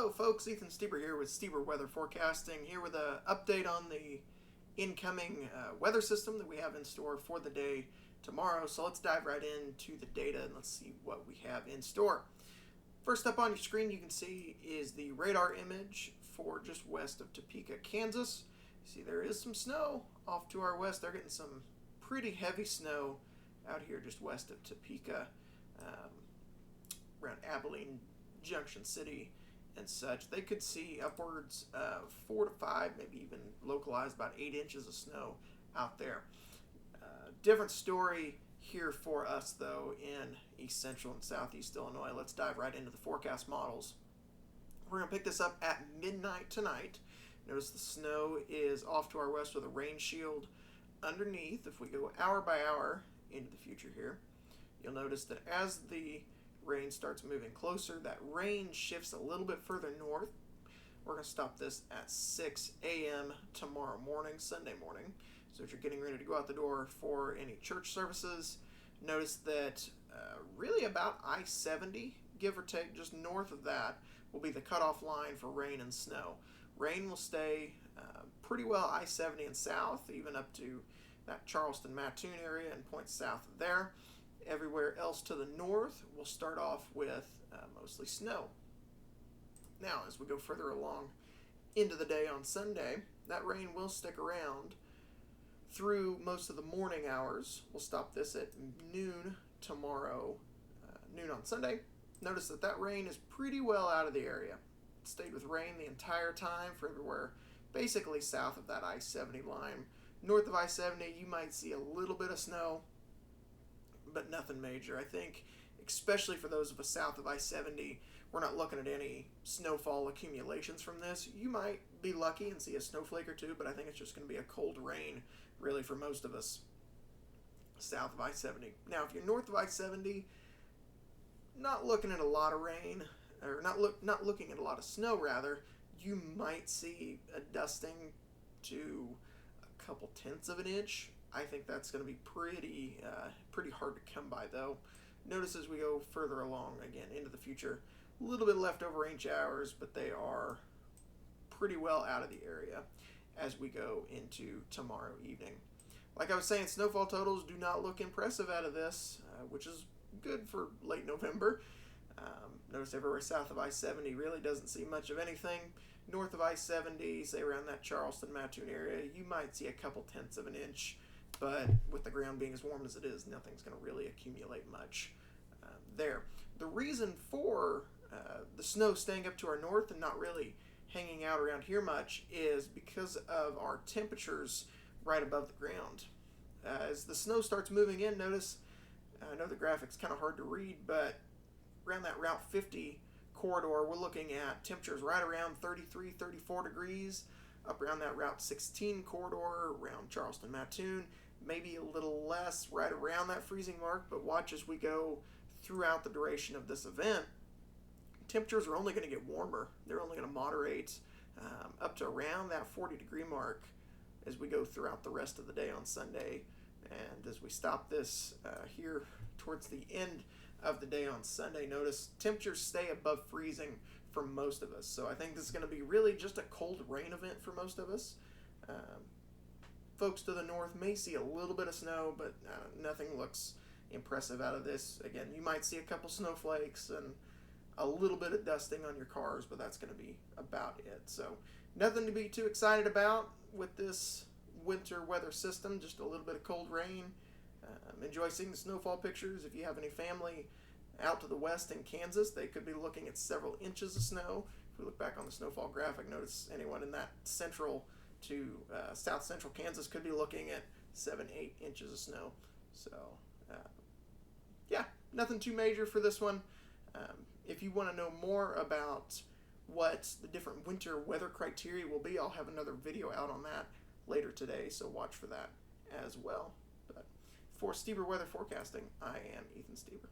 Hello folks, Ethan Stieber here with Stieber Weather Forecasting, here with an update on the incoming weather system that we have in store for the day tomorrow. So let's dive right into the data and let's see what we have in store. First up on your screen you can see is the radar image for just west of Topeka, Kansas. You see there is some snow off to our west. They're getting some pretty heavy snow out here just west of Topeka, around Abilene, Junction City and such. They could see upwards of 4 to 5, maybe even localized about 8 inches of snow out there. Different story here for us though in East Central and Southeast Illinois. Let's dive right into the forecast models. We're going to pick this up at midnight tonight. Notice the snow is off to our west with a rain shield underneath. If we go hour by hour into the future here, you'll notice that as the rain starts moving closer, that rain shifts a little bit further north. We're going to stop this at 6 a.m. tomorrow morning, Sunday morning. So if you're getting ready to go out the door for any church services, notice that really about I-70, give or take, just north of that, will be the cutoff line for rain and snow. Rain will stay pretty well I-70 and south, even up to that Charleston-Mattoon area and points south of there. Everywhere else to the north, we'll start off with mostly snow. Now, as we go further along into the day on Sunday, that rain will stick around through most of the morning hours. We'll stop this at noon tomorrow, noon on Sunday. Notice that that rain is pretty well out of the area. It stayed with rain the entire time for everywhere, basically south of that I-70 line. North of I-70, you might see a little bit of snow, but nothing major. I think, especially for those of us south of I-70, we're not looking at any snowfall accumulations from this. You might be lucky and see a snowflake or two, but I think it's just going to be a cold rain, really, for most of us south of I-70. Now, if you're north of I-70, not looking at a lot of rain, or not looking at a lot of snow, rather, you might see a dusting to a couple tenths of an inch. I think that's going to be pretty hard to come by, though. Notice as we go further along, again, into the future, a little bit leftover inch hours, but they are pretty well out of the area as we go into tomorrow evening. Like I was saying, snowfall totals do not look impressive out of this, which is good for late November. Notice everywhere south of I-70 really doesn't see much of anything. North of I-70, say around that Charleston-Mattoon area, you might see a couple tenths of an inch. But with the ground being as warm as it is, nothing's going to really accumulate much there. The reason for the snow staying up to our north and not really hanging out around here much is because of our temperatures right above the ground. As the snow starts moving in, notice, I know the graphic's kind of hard to read, but around that Route 50 corridor, we're looking at temperatures right around 33, 34 degrees. Up around that Route 16 corridor, around Charleston-Mattoon, maybe a little less, right around that freezing mark, but watch as we go throughout the duration of this event. Temperatures are only going to get warmer. They're only going to moderate up to around that 40-degree mark as we go throughout the rest of the day on Sunday. And as we stop this here towards the end of the day on Sunday, notice temperatures stay above freezing for most of us. So I think this is going to be really just a cold rain event for most of us. Folks to the north may see a little bit of snow, but nothing looks impressive out of this. Again, you might see a couple snowflakes and a little bit of dusting on your cars, but that's going to be about it. So nothing to be too excited about with this winter weather system, just a little bit of cold rain. Enjoy seeing the snowfall pictures. If you have any family out to the west in Kansas, they could be looking at several inches of snow. If we look back on the snowfall graphic, notice anyone in that central to south central Kansas could be looking at 7-8 inches of snow. So yeah, nothing too major for this one. If you want to know more about what the different winter weather criteria will be, I'll have another video out on that later today, so watch for that as well. But for Stieber Weather Forecasting, I am Ethan Stieber.